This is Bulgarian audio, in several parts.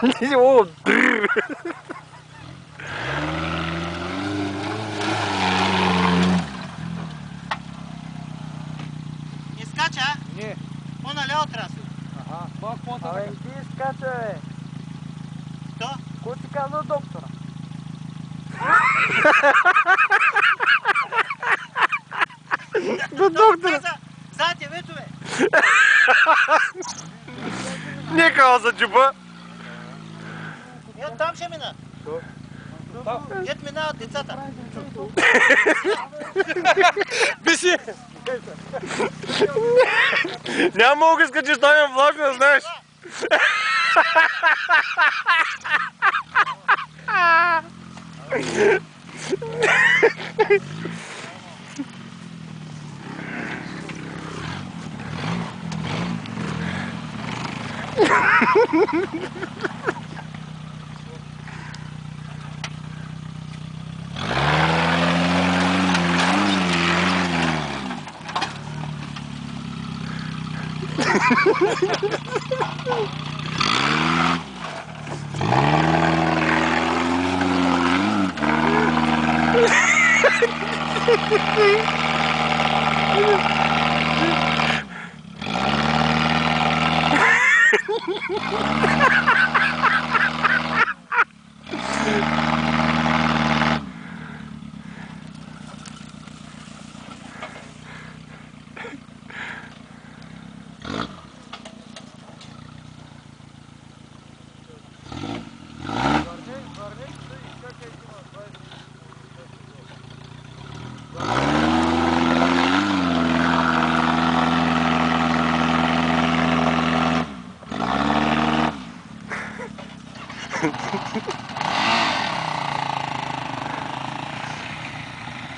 О, Не скача? не. По-наляво трябва да се. Ага. Абе, ти скача, бе. Що? Кой ти казва доктора? До доктора. Зад е ветове. Не казва за джиба. Ето там ще мина. Ето минават децата. Биси! Няма мога да скачиш, там е влажно, знаеш.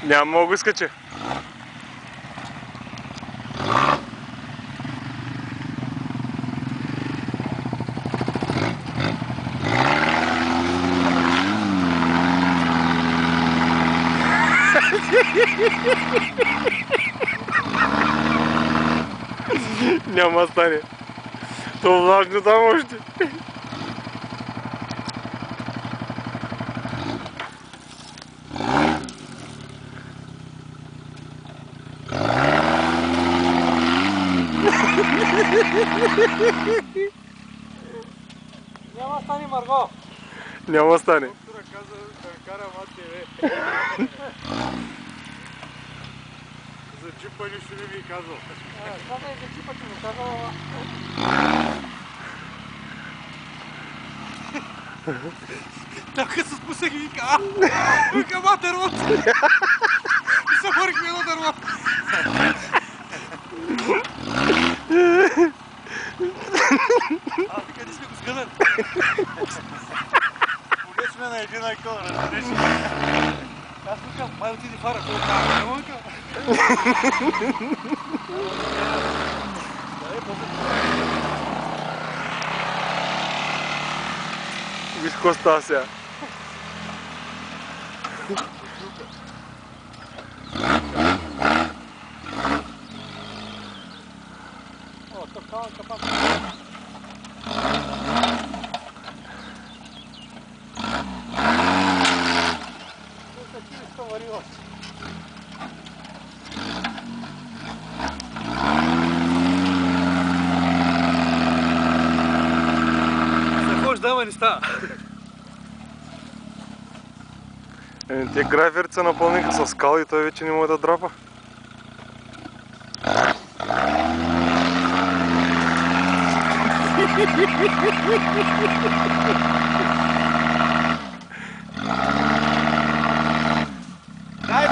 Няма мога да скача. Няма да стане. То влажно там още. Няма стани, Марго. Няма да стане. Доктора каза да кара матке, бе. За джипа нищо не ми казал. Каза и за джипа, че му казал, ама... Така се спусах и вика, вика, дърво! И се хвърихме едно дърво. Вика, не сме го сгънали. Поне сме на един айкон, разбереш. Аз викам, май отиди фара, той казва, няма вика. Виж какво става сега. О, такава капак. Дама не става. Те граферите се напълниха с скали и той вече не може да драпа. Дай!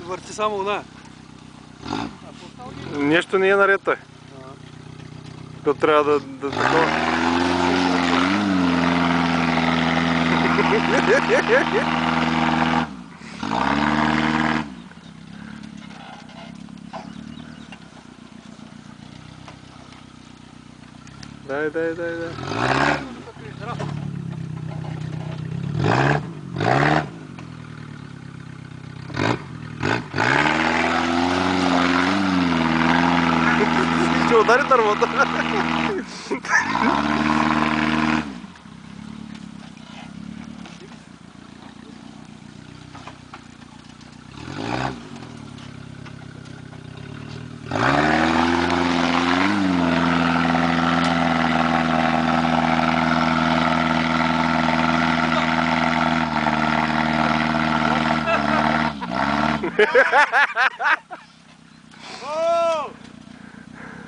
Върти само она. Нещо не е наред, той. То трябва да такова. Дай. Ще удари тървата.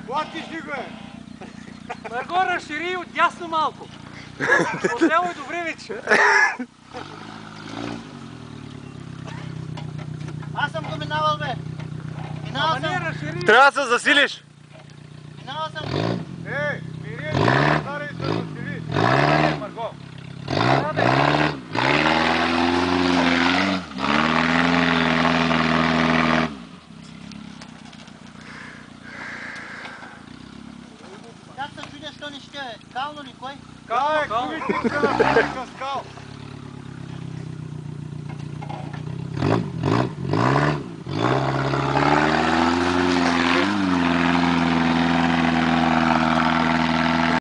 Платиш ли го е? Нагоре шири и отдясно малко. Отляво и добре вече. Аз съм го минавал, бе. Минавал Ама не съм. разшири. Трябва да се засилиш. Минавал съм. Ей, мирие се, старай се засили. Ей, Марго. Да, бе. Как се чудя, що не ще, бе? Кално ли кой? Кай, кой ти се направи към скал?